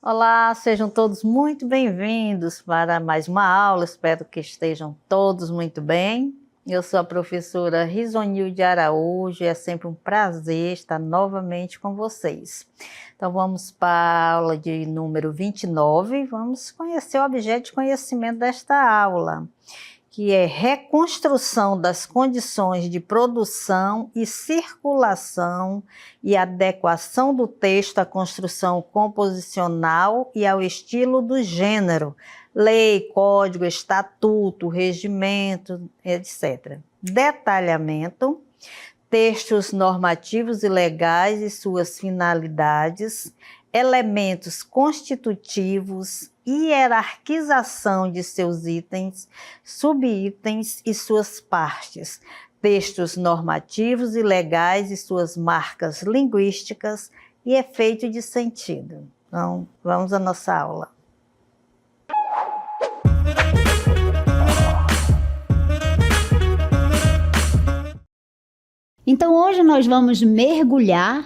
Olá, sejam todos muito bem-vindos para mais uma aula, espero que estejam todos muito bem. Eu sou a professora Risonilde Araújo e é sempre um prazer estar novamente com vocês. Então vamos para a aula de número 29, vamos conhecer o objeto de conhecimento desta aula, que é reconstrução das condições de produção e circulação e adequação do texto à construção composicional e ao estilo do gênero, lei, código, estatuto, regimento, etc. Detalhamento, textos normativos e legais e suas finalidades, elementos constitutivos, hierarquização de seus itens, subitens e suas partes, textos normativos e legais e suas marcas linguísticas e efeito de sentido. Então, vamos à nossa aula. Então, hoje nós vamos mergulhar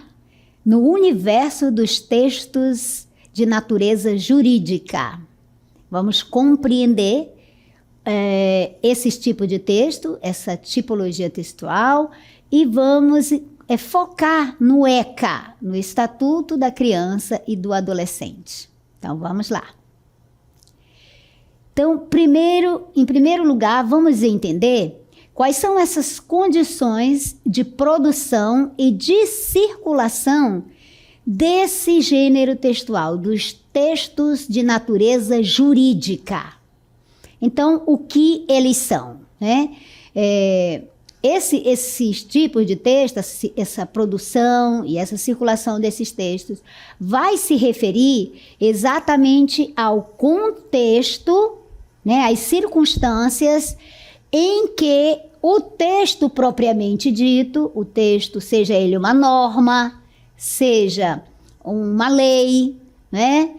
no universo dos textos de natureza jurídica. Vamos compreender esse tipo de texto, essa tipologia textual, e vamos focar no ECA, no Estatuto da Criança e do Adolescente. Então, vamos lá. Então, em primeiro lugar, vamos entender quais são essas condições de produção e de circulação desse gênero textual, dos textos de natureza jurídica. Então, o que eles são, né? Esses tipos de texto, essa produção e essa circulação desses textos vai se referir exatamente ao contexto, né, às circunstâncias em que o texto propriamente dito, o texto, seja ele uma norma, seja uma lei, né,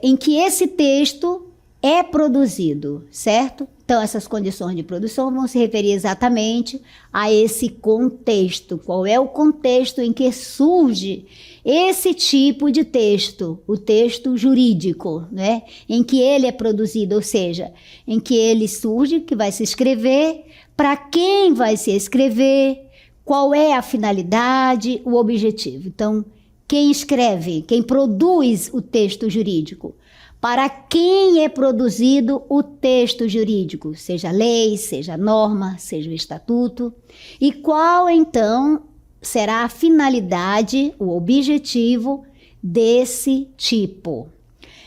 em que esse texto é produzido, certo? Então, essas condições de produção vão se referir exatamente a esse contexto. Qual é o contexto em que surge esse tipo de texto, o texto jurídico, né? Em que ele é produzido, ou seja, em que ele surge, que vai se escrever, para quem vai se escrever, qual é a finalidade, o objetivo. Então, quem escreve, quem produz o texto jurídico, para quem é produzido o texto jurídico, seja lei, seja norma, seja o estatuto, e qual então será a finalidade, o objetivo desse tipo.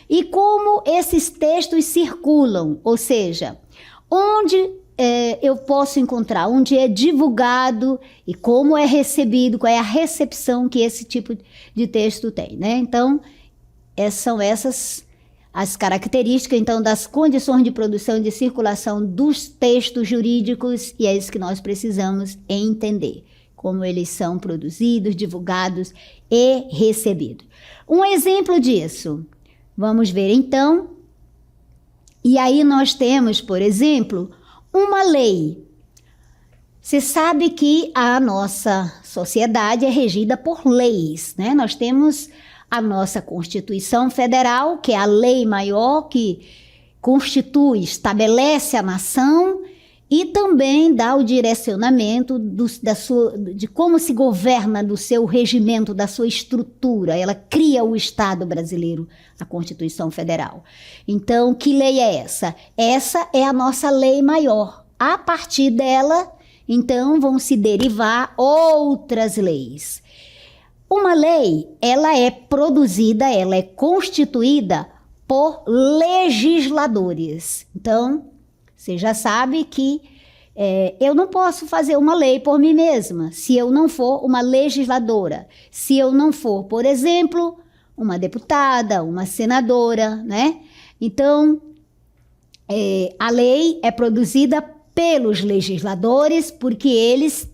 E como esses textos circulam, ou seja, onde eu posso encontrar, onde é divulgado e como é recebido, qual é a recepção que esse tipo de texto tem, né? Então, são essas as características, então, das condições de produção e de circulação dos textos jurídicos, e é isso que nós precisamos entender, como eles são produzidos, divulgados e recebidos. Um exemplo disso, vamos ver então, e aí nós temos, por exemplo, uma lei. Você sabe que a nossa sociedade é regida por leis, né? Nós temos a nossa Constituição Federal, que é a lei maior que constitui, estabelece a nação e também dá o direcionamento de como se governa, do seu regimento, da sua estrutura. Ela cria o Estado brasileiro, a Constituição Federal. Então, que lei é essa? Essa é a nossa lei maior. A partir dela, então, vão se derivar outras leis. Uma lei, ela é produzida, ela é constituída por legisladores. Então, você já sabe que eu não posso fazer uma lei por mim mesma, se eu não for uma legisladora. Se eu não for, por exemplo, uma deputada, uma senadora, né? Então, a lei é produzida pelos legisladores, porque eles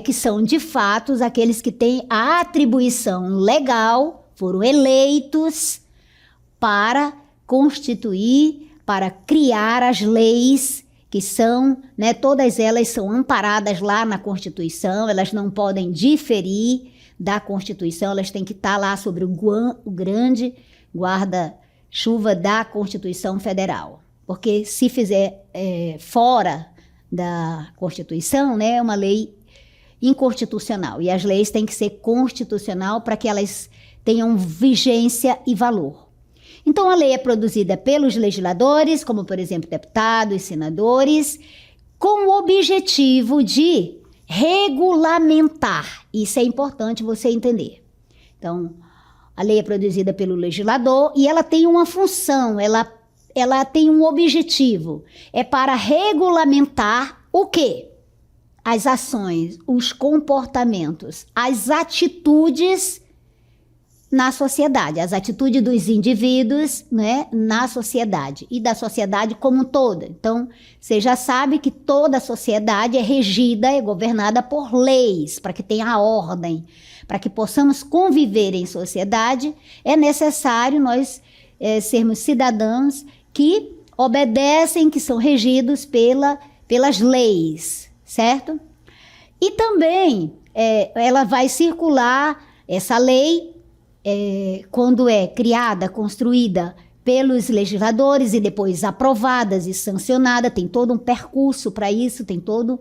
que são, de fato, aqueles que têm a atribuição legal, foram eleitos para constituir, para criar as leis que são, né, todas elas são amparadas lá na Constituição, elas não podem diferir da Constituição, elas têm que estar lá sobre o grande guarda-chuva da Constituição Federal. Porque se fizer fora da Constituição, né, é uma lei inconstitucional. E as leis têm que ser constitucional para que elas tenham vigência e valor. Então, a lei é produzida pelos legisladores, como, por exemplo, deputados, senadores, com o objetivo de regulamentar. Isso é importante você entender. Então, a lei é produzida pelo legislador e ela tem uma função, ela tem um objetivo. É para regulamentar o quê? As ações, os comportamentos, as atitudes na sociedade, as atitudes dos indivíduos, né, na sociedade e da sociedade como um todo. Então, você já sabe que toda a sociedade é regida, é governada por leis, para que tenha ordem, para que possamos conviver em sociedade, é necessário nós sermos cidadãos que obedecem, que são regidos pelas leis, certo? E também ela vai circular, essa lei, quando é criada, construída pelos legisladores e depois aprovadas e sancionada, tem todo um percurso para isso, tem todo,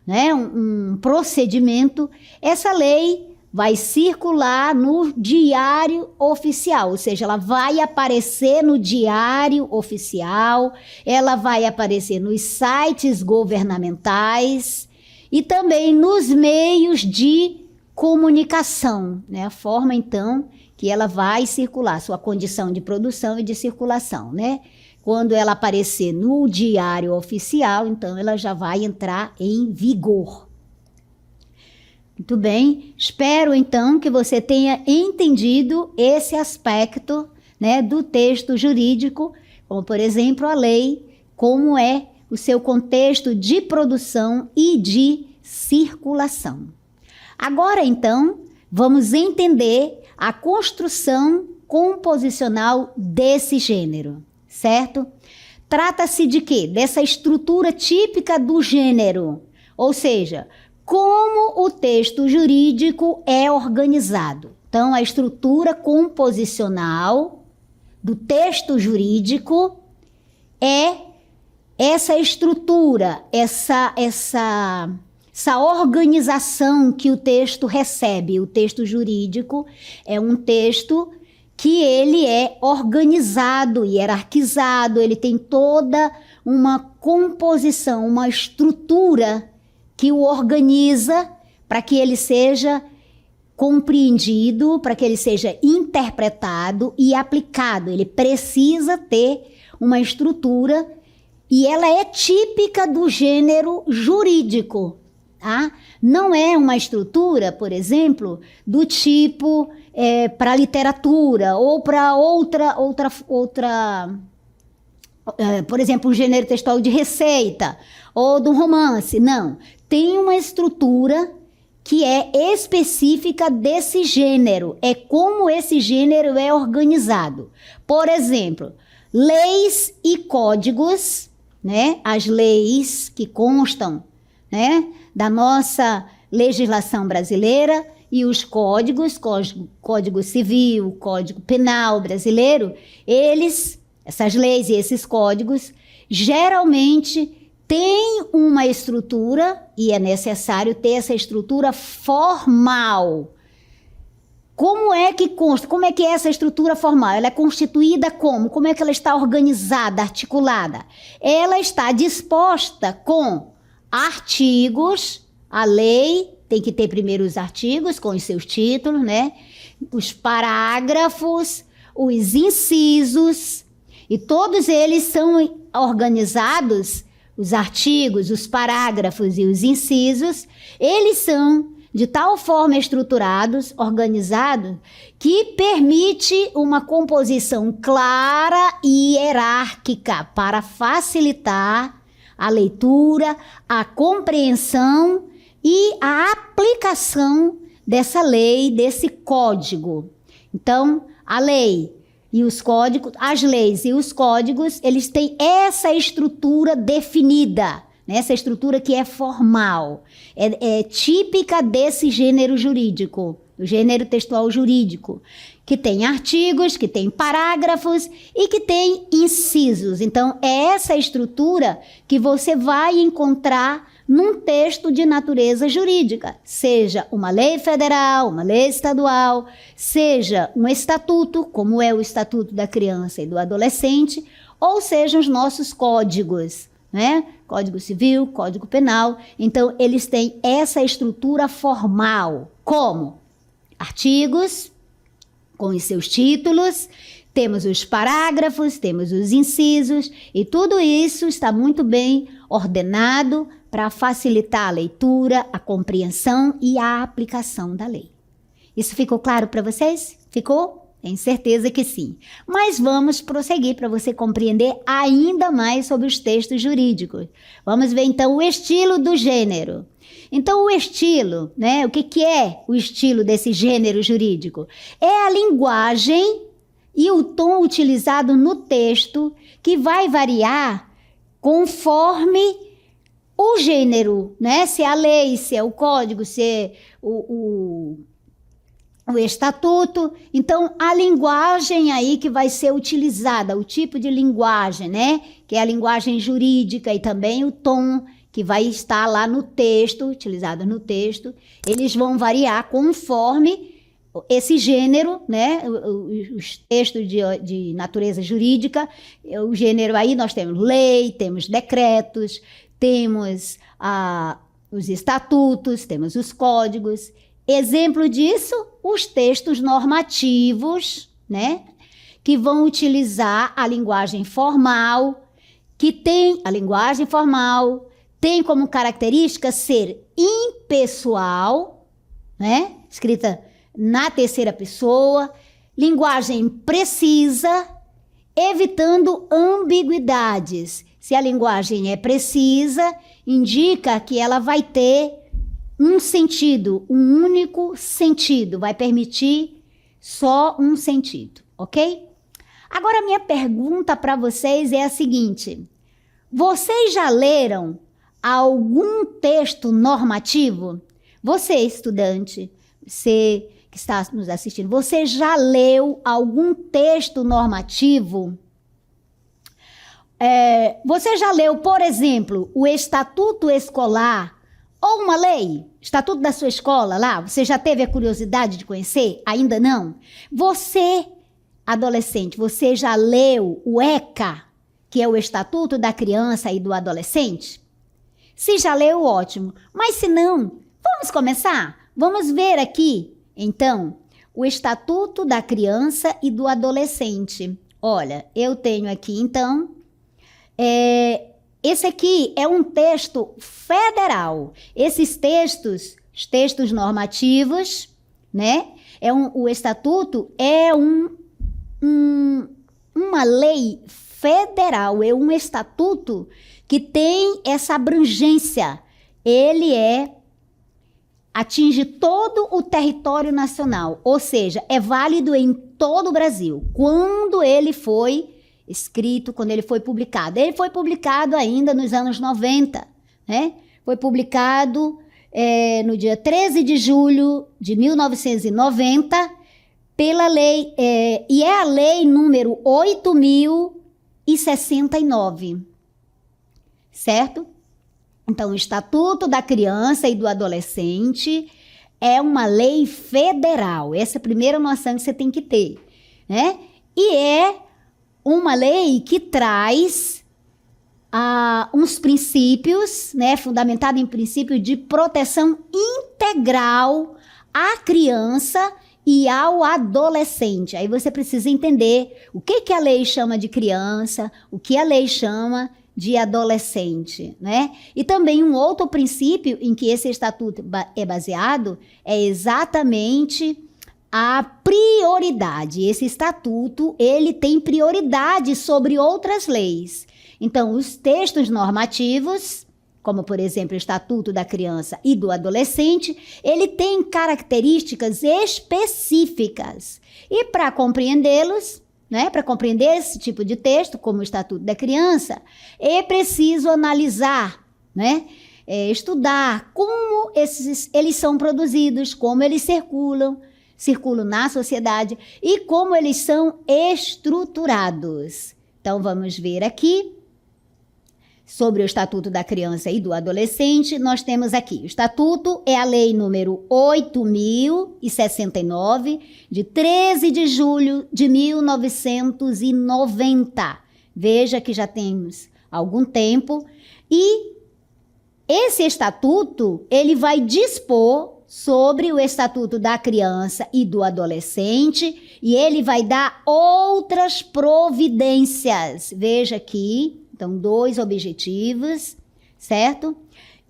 né, um procedimento. Essa lei vai circular no Diário Oficial, ou seja, ela vai aparecer no Diário Oficial, ela vai aparecer nos sites governamentais e também nos meios de comunicação, né? A forma, então, que ela vai circular, sua condição de produção e de circulação, né? Quando ela aparecer no Diário Oficial, então ela já vai entrar em vigor. Muito bem, espero então que você tenha entendido esse aspecto, né, do texto jurídico, como por exemplo a lei, como é o seu contexto de produção e de circulação. Agora então, vamos entender a construção composicional desse gênero, certo? Trata-se de quê? Dessa estrutura típica do gênero, ou seja, como o texto jurídico é organizado. Então, a estrutura composicional do texto jurídico é essa estrutura, essa organização que o texto recebe. O texto jurídico é um texto que ele é organizado, hierarquizado, ele tem toda uma composição, uma estrutura que o organiza para que ele seja compreendido, para que ele seja interpretado e aplicado. Ele precisa ter uma estrutura e ela é típica do gênero jurídico. Tá? Não é uma estrutura, por exemplo, do tipo para literatura ou para outra por exemplo, um gênero textual de receita ou de um romance. Não, tem uma estrutura que é específica desse gênero, é como esse gênero é organizado. Por exemplo, leis e códigos, né? As leis que constam, né, da nossa legislação brasileira e os códigos, Código Civil, Código Penal brasileiro, essas leis e esses códigos, geralmente têm uma estrutura e é necessário ter essa estrutura formal. Como é que consta? Como é que é essa estrutura formal? Ela é constituída como? Como é que ela está organizada, articulada? Ela está disposta com artigos, a lei tem que ter primeiro os artigos com os seus títulos, né? Os parágrafos, os incisos, e todos eles são organizados, os artigos, os parágrafos e os incisos, eles são de tal forma estruturados, organizados, que permite uma composição clara e hierárquica para facilitar a leitura, a compreensão e a aplicação dessa lei, desse código. Então, a lei e os códigos, as leis e os códigos, eles têm essa estrutura definida, né? Essa estrutura que é formal, é típica desse gênero jurídico, o gênero textual jurídico, que tem artigos, que tem parágrafos e que tem incisos. Então, é essa estrutura que você vai encontrar num texto de natureza jurídica, seja uma lei federal, uma lei estadual, seja um estatuto, como é o Estatuto da Criança e do Adolescente, ou sejam os nossos códigos, né? Código Civil, Código Penal. Então, eles têm essa estrutura formal, como artigos, com os seus títulos, temos os parágrafos, temos os incisos, e tudo isso está muito bem ordenado para facilitar a leitura, a compreensão e a aplicação da lei. Isso ficou claro para vocês? Ficou? Tenho certeza que sim. Mas vamos prosseguir para você compreender ainda mais sobre os textos jurídicos. Vamos ver então o estilo do gênero. Então, o estilo, né? O que é o estilo desse gênero jurídico? É a linguagem e o tom utilizado no texto que vai variar conforme o gênero, né? Se é a lei, se é o código, se é o estatuto. Então, a linguagem aí que vai ser utilizada, o tipo de linguagem, né? Que é a linguagem jurídica e também o tom que vai estar lá no texto, utilizado no texto, eles vão variar conforme esse gênero, né? Os textos de natureza jurídica, o gênero aí nós temos lei, temos decretos, temos os estatutos, temos os códigos. Exemplo disso, os textos normativos, né? Que vão utilizar a linguagem formal, que tem a linguagem formal, tem como característica ser impessoal, né? Escrita na terceira pessoa, linguagem precisa, evitando ambiguidades. Se a linguagem é precisa, indica que ela vai ter um sentido, um único sentido, vai permitir só um sentido, ok? Agora, minha pergunta para vocês é a seguinte: vocês já leram algum texto normativo? Você, estudante, você que está nos assistindo, você já leu algum texto normativo? Você já leu, por exemplo, o Estatuto Escolar ou uma lei? Estatuto da sua escola lá? Você já teve a curiosidade de conhecer? Ainda não? Você, adolescente, você já leu o ECA, que é o Estatuto da Criança e do Adolescente? Se já leu, ótimo. Mas se não, vamos começar? Vamos ver aqui, então, o Estatuto da Criança e do Adolescente. Olha, eu tenho aqui, então, esse aqui é um texto federal. Esses textos, os textos normativos, né? O Estatuto é uma lei federal, é um estatuto que tem essa abrangência. Ele atinge todo o território nacional, ou seja, é válido em todo o Brasil. Quando ele foi escrito, quando ele foi publicado? Ele foi publicado ainda nos anos 90, né? Foi publicado no dia 13 de julho de 1990, pela lei, e é a lei número 8.069, certo? Então, o Estatuto da Criança e do Adolescente é uma lei federal. Essa é a primeira noção que você tem que ter, né? E é uma lei que traz uns princípios, né, fundamentado em princípio de proteção integral à criança e ao adolescente. Aí você precisa entender o que a lei chama de criança, o que a lei chama de adolescente, né? E também um outro princípio em que esse estatuto é baseado é exatamente a prioridade. Esse estatuto, ele tem prioridade sobre outras leis. Então, os textos normativos, como por exemplo o Estatuto da Criança e do Adolescente, ele tem características específicas. E para compreendê-los, né, para compreender esse tipo de texto, como o Estatuto da Criança, é preciso analisar, né, estudar como eles são produzidos, como eles circulam, circulam na sociedade e como eles são estruturados. Então, vamos ver aqui sobre o Estatuto da Criança e do Adolescente. Nós temos aqui, o Estatuto é a Lei número 8.069, de 13 de julho de 1990. Veja que já temos algum tempo. E esse estatuto, ele vai dispor sobre o Estatuto da Criança e do Adolescente e ele vai dar outras providências. Veja aqui, então, 2 objetivos, certo?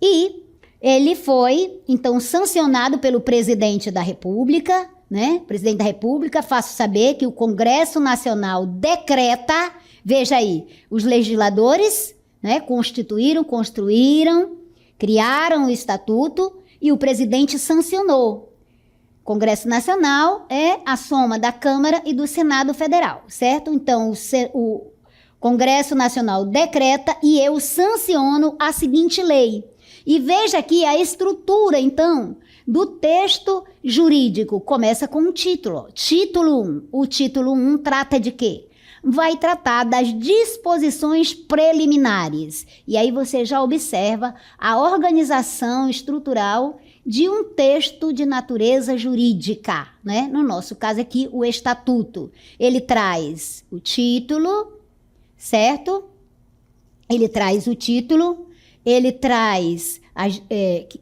E ele foi, então, sancionado pelo presidente da República, né? Presidente da República, faço saber que o Congresso Nacional decreta, veja aí, os legisladores, né, constituíram, construíram, criaram o estatuto e o presidente sancionou. Congresso Nacional é a soma da Câmara e do Senado Federal, certo? Então, o Congresso Nacional decreta e eu sanciono a seguinte lei. E veja aqui a estrutura, então, do texto jurídico. Começa com um título. Título 1. O título 1 trata de quê? Vai tratar das disposições preliminares. E aí você já observa a organização estrutural de um texto de natureza jurídica, né? No nosso caso aqui, o estatuto. Ele traz o título, certo? Ele traz o título, ele traz,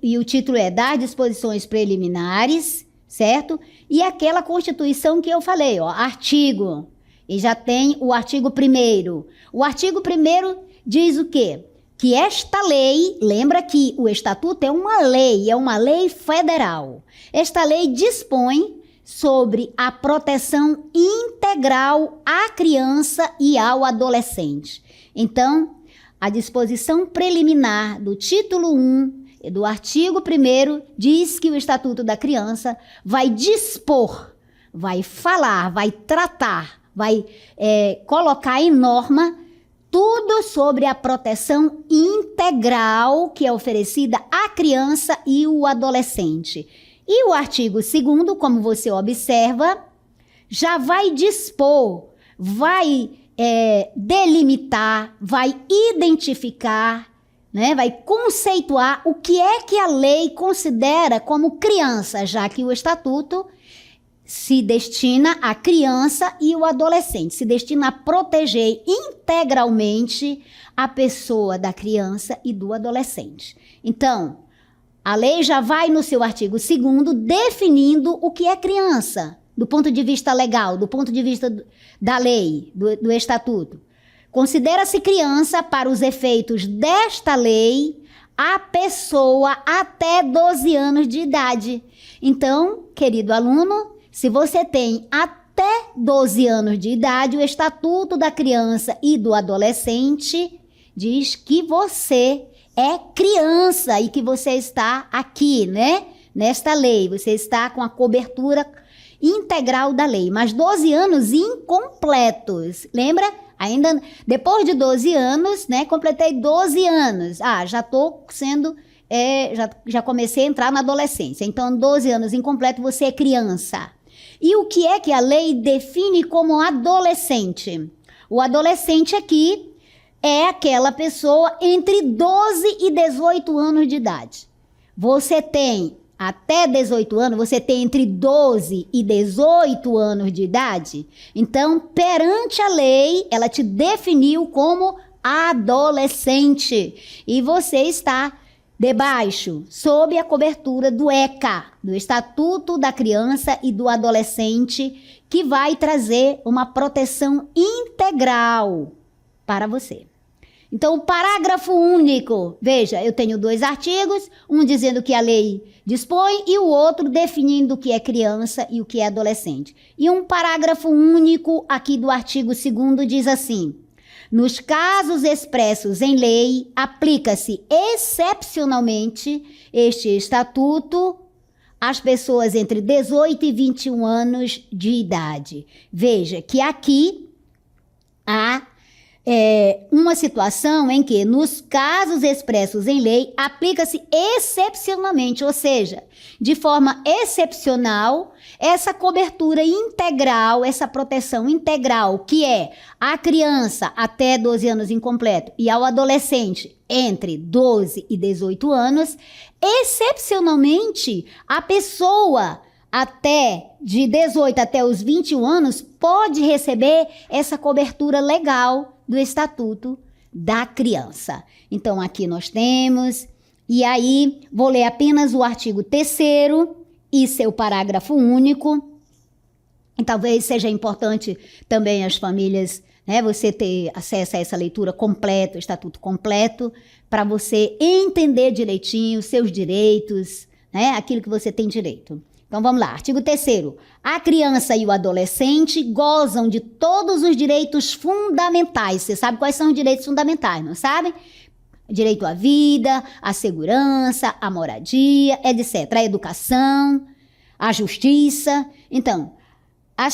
e o título é das disposições preliminares, certo? E aquela Constituição que eu falei, ó, artigo. E já tem o artigo 1º. O artigo 1º diz o quê? Que esta lei, lembra que o estatuto é uma lei federal. Esta lei dispõe sobre a proteção integral à criança e ao adolescente. Então, a disposição preliminar do título 1 e do artigo 1º diz que o Estatuto da Criança vai dispor, vai falar, vai tratar, vai colocar em norma tudo sobre a proteção integral que é oferecida à criança e o adolescente. E o artigo 2º, como você observa, já vai dispor, vai delimitar, vai identificar, né, vai conceituar o que é que a lei considera como criança, já que o estatuto se destina à criança e o adolescente, se destina a proteger integralmente a pessoa da criança e do adolescente. Então, a lei já vai no seu artigo 2º definindo o que é criança, do ponto de vista legal, do ponto de vista da lei, do estatuto. Considera-se criança, para os efeitos desta lei, a pessoa até 12 anos de idade. Então, querido aluno, se você tem até 12 anos de idade, o Estatuto da Criança e do Adolescente diz que você é criança e que você está aqui, né? Nesta lei, você está com a cobertura integral da lei, mas 12 anos incompletos. Lembra? Ainda depois de 12 anos, né? Completei 12 anos. Já estou sendo, já comecei a entrar na adolescência. Então, 12 anos incompleto, você é criança. E o que é que a lei define como adolescente? O adolescente aqui é aquela pessoa entre 12 e 18 anos de idade. Você tem até 18 anos, você tem entre 12 e 18 anos de idade. Então, perante a lei, ela te definiu como adolescente. E você está debaixo, sob a cobertura do ECA, do Estatuto da Criança e do Adolescente, que vai trazer uma proteção integral para você. Então, o parágrafo único, veja, eu tenho 2 artigos, um dizendo que a lei dispõe e o outro definindo o que é criança e o que é adolescente. E um parágrafo único aqui do artigo 2º diz assim: nos casos expressos em lei, aplica-se excepcionalmente este estatuto às pessoas entre 18 e 21 anos de idade. Veja que aqui há uma situação em que, nos casos expressos em lei, aplica-se excepcionalmente, ou seja, de forma excepcional, essa cobertura integral, essa proteção integral, que é a criança até 12 anos incompleto e ao adolescente entre 12 e 18 anos, excepcionalmente, a pessoa de 18 até os 21 anos pode receber essa cobertura legal do Estatuto da Criança. Então, aqui nós temos, e aí vou ler apenas o artigo 3º e seu parágrafo único. E talvez seja importante também as famílias, né, você ter acesso a essa leitura completa, o Estatuto completo, para você entender direitinho os seus direitos, né, aquilo que você tem direito. Então vamos lá, artigo 3º. A criança e o adolescente gozam de todos os direitos fundamentais. Você sabe quais são os direitos fundamentais, não sabe? Direito à vida, à segurança, à moradia, etc. A educação, a justiça. Então, a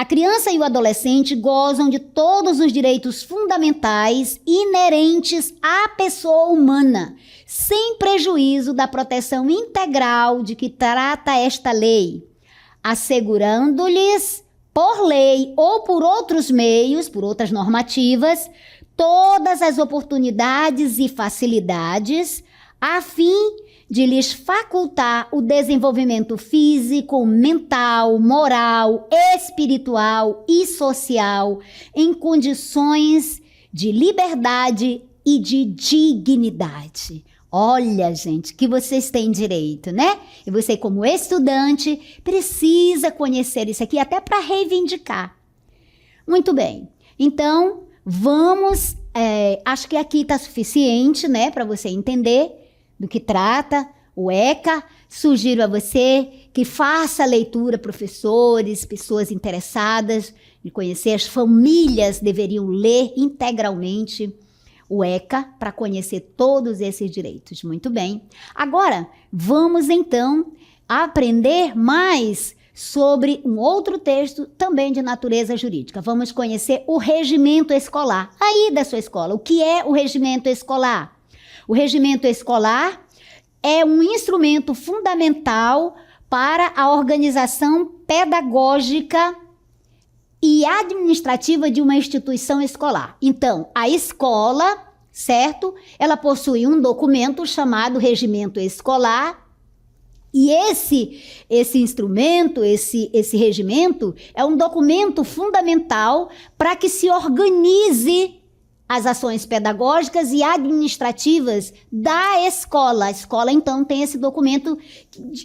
criança e o adolescente gozam de todos os direitos fundamentais inerentes à pessoa humana, sem prejuízo da proteção integral de que trata esta lei, assegurando-lhes, por lei ou por outros meios, por outras normativas, todas as oportunidades e facilidades, a fim de lhes facultar o desenvolvimento físico, mental, moral, espiritual e social em condições de liberdade e de dignidade. Olha, gente, que vocês têm direito, né? E você, como estudante, precisa conhecer isso aqui até para reivindicar. Muito bem. Então, vamos... acho que aqui está suficiente, né, para você entender do que trata o ECA. Sugiro a você que faça a leitura, professores, pessoas interessadas em conhecer, as famílias deveriam ler integralmente o ECA para conhecer todos esses direitos. Muito bem. Agora, vamos então aprender mais sobre um outro texto também de natureza jurídica. Vamos conhecer o regimento escolar, aí da sua escola. O que é o regimento escolar? O regimento escolar é um instrumento fundamental para a organização pedagógica e administrativa de uma instituição escolar. Então, a escola, certo? Ela possui um documento chamado regimento escolar, e esse instrumento, esse regimento, é um documento fundamental para que se organize as ações pedagógicas e administrativas da escola. A escola, então, tem esse documento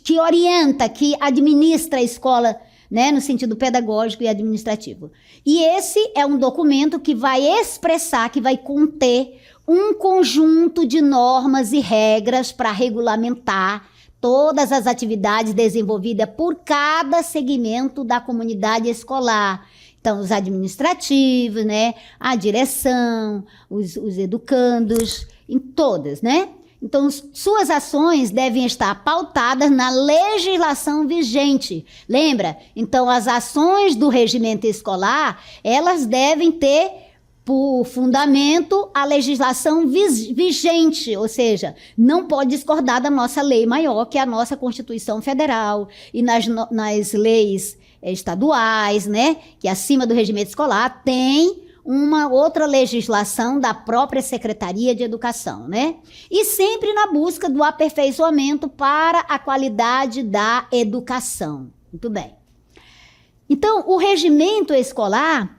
que orienta, que administra a escola, né, no sentido pedagógico e administrativo. E esse é um documento que vai expressar, que vai conter um conjunto de normas e regras para regulamentar todas as atividades desenvolvidas por cada segmento da comunidade escolar. Então, os administrativos, né, a direção, os educandos, em todas, né? Então, suas ações devem estar pautadas na legislação vigente. Lembra? Então, as ações do regimento escolar, elas devem ter por fundamento a legislação vigente, ou seja, não pode discordar da nossa lei maior, que é a nossa Constituição Federal, e nas leis estaduais, né, que acima do regimento escolar tem uma outra legislação da própria Secretaria de Educação, né? E sempre na busca do aperfeiçoamento para a qualidade da educação. Muito bem. Então, o regimento escolar,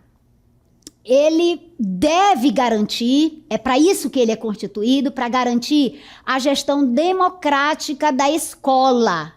ele deve garantir, é para isso que ele é constituído, para garantir a gestão democrática da escola,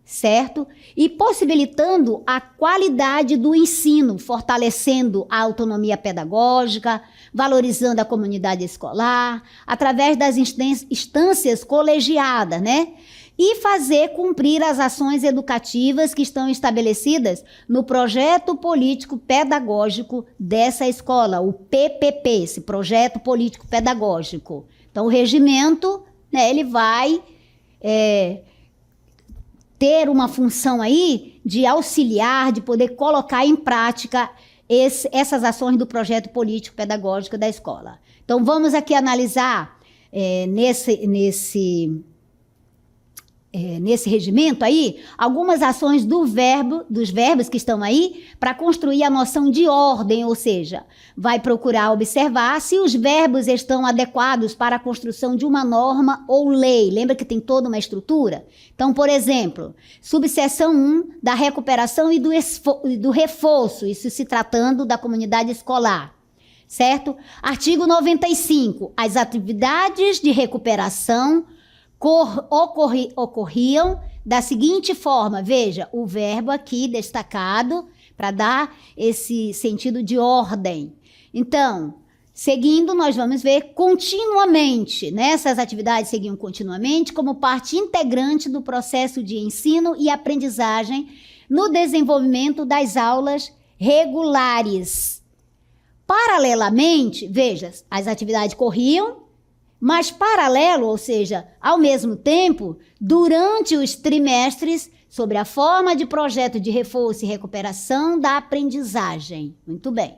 certo? E possibilitando a qualidade do ensino, fortalecendo a autonomia pedagógica, valorizando a comunidade escolar, através das instâncias colegiadas, né? E fazer cumprir as ações educativas que estão estabelecidas no projeto político pedagógico dessa escola, o PPP, esse projeto político pedagógico. Então, o regimento, né, ele vai ter uma função aí de auxiliar, de poder colocar em prática essas ações do projeto político-pedagógico da escola. Então, vamos aqui analisar nesse regimento aí, algumas ações dos verbos que estão aí, para construir a noção de ordem, ou seja, vai procurar observar se os verbos estão adequados para a construção de uma norma ou lei. Lembra que tem toda uma estrutura? Então, por exemplo, subseção 1 da recuperação e do reforço, isso se tratando da comunidade escolar, certo? Artigo 95, as atividades de recuperação ocorriam da seguinte forma, veja, o verbo aqui destacado para dar esse sentido de ordem. Então, seguindo, nós vamos ver continuamente, né? Essas atividades seguiam continuamente como parte integrante do processo de ensino e aprendizagem no desenvolvimento das aulas regulares. Paralelamente, veja, as atividades corriam, mas paralelo, ou seja, ao mesmo tempo, durante os trimestres, sobre a forma de projeto de reforço e recuperação da aprendizagem. Muito bem.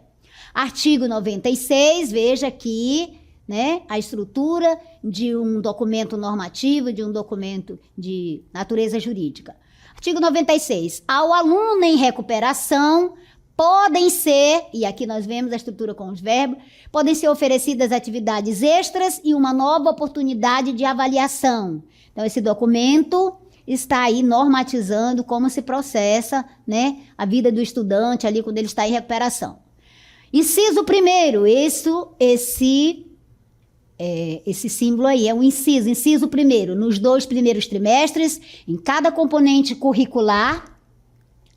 Artigo 96, veja aqui, né, a estrutura de um documento normativo, de um documento de natureza jurídica. Artigo 96. Ao aluno em recuperação, podem ser, e aqui nós vemos a estrutura com os verbos, podem ser oferecidas atividades extras e uma nova oportunidade de avaliação. Então, esse documento está aí normatizando como se processa, né, a vida do estudante ali quando ele está em recuperação. Inciso 1º, esse símbolo aí é um inciso. Inciso 1º, nos 2 primeiros trimestres, em cada componente curricular,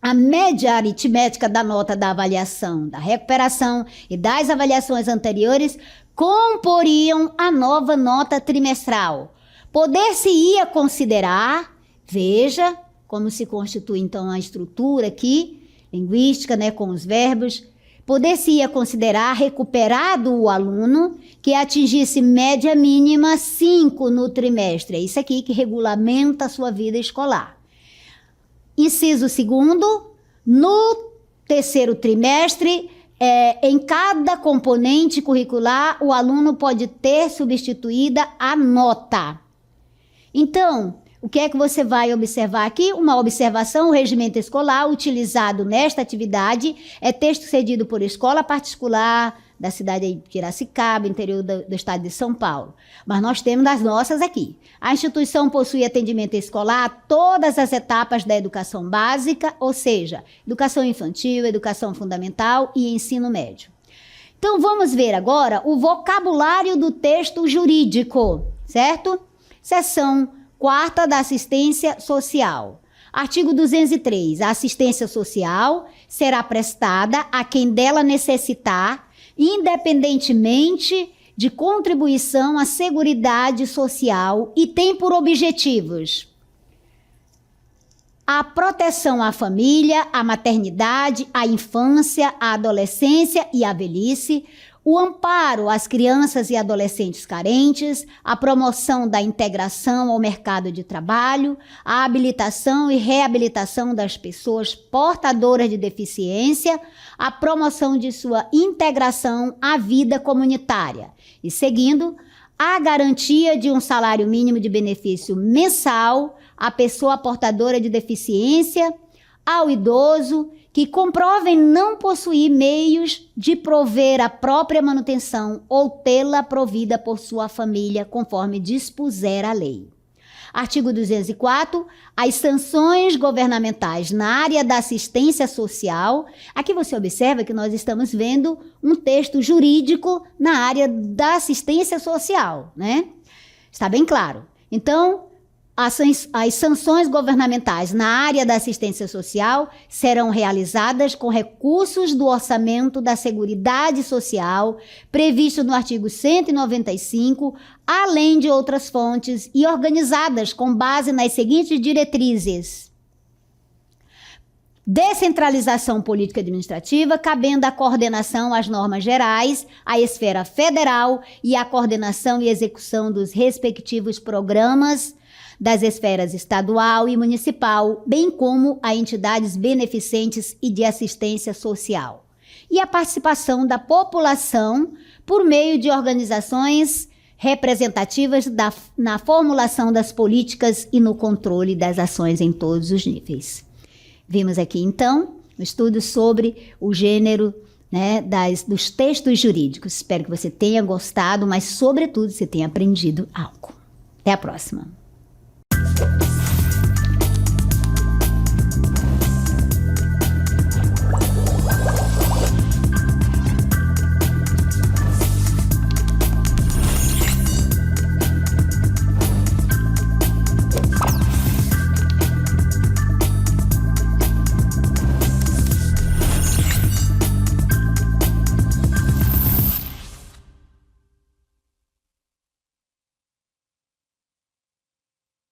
a média aritmética da nota da avaliação, da recuperação e das avaliações anteriores comporiam a nova nota trimestral. Poder-se-ia considerar, veja como se constitui então a estrutura aqui, linguística, né, com os verbos, poder-se-ia considerar recuperado o aluno que atingisse média mínima 5 no trimestre. É isso aqui que regulamenta a sua vida escolar. Inciso 2º, no 3º trimestre, em cada componente curricular, o aluno pode ter substituída a nota. Então, o que é que você vai observar aqui? Uma observação, o regimento escolar utilizado nesta atividade é texto cedido por escola particular da cidade de Piracicaba, interior do estado de São Paulo. Mas nós temos as nossas aqui. A instituição possui atendimento escolar a todas as etapas da educação básica, ou seja, educação infantil, educação fundamental e ensino médio. Então, vamos ver agora o vocabulário do texto jurídico, certo? Seção 4ª da assistência social. Artigo 203. A assistência social será prestada a quem dela necessitar, independentemente de contribuição à Seguridade Social e tem por objetivos a proteção à família, à maternidade, à infância, à adolescência e à velhice, o amparo às crianças e adolescentes carentes, a promoção da integração ao mercado de trabalho, a habilitação e reabilitação das pessoas portadoras de deficiência, a promoção de sua integração à vida comunitária. E seguindo, a garantia de um salário mínimo de benefício mensal à pessoa portadora de deficiência, ao idoso que comprovem não possuir meios de prover a própria manutenção ou tê-la provida por sua família, conforme dispuser a lei. Artigo 204. As sanções governamentais na área da assistência social. Aqui você observa que nós estamos vendo um texto jurídico na área da assistência social, né? Está bem claro. Então, as sanções governamentais na área da assistência social serão realizadas com recursos do orçamento da Seguridade Social, previsto no artigo 195, além de outras fontes e organizadas com base nas seguintes diretrizes: descentralização política administrativa, cabendo a coordenação às normas gerais, à esfera federal e a coordenação e execução dos respectivos programas das esferas estadual e municipal, bem como a entidades beneficentes e de assistência social. e a participação da população por meio de organizações representativas na formulação das políticas e no controle das ações em todos os níveis. Vimos aqui, então, um estudo sobre o gênero, né, dos textos jurídicos. Espero que você tenha gostado, mas, sobretudo, você tenha aprendido algo. Até a próxima!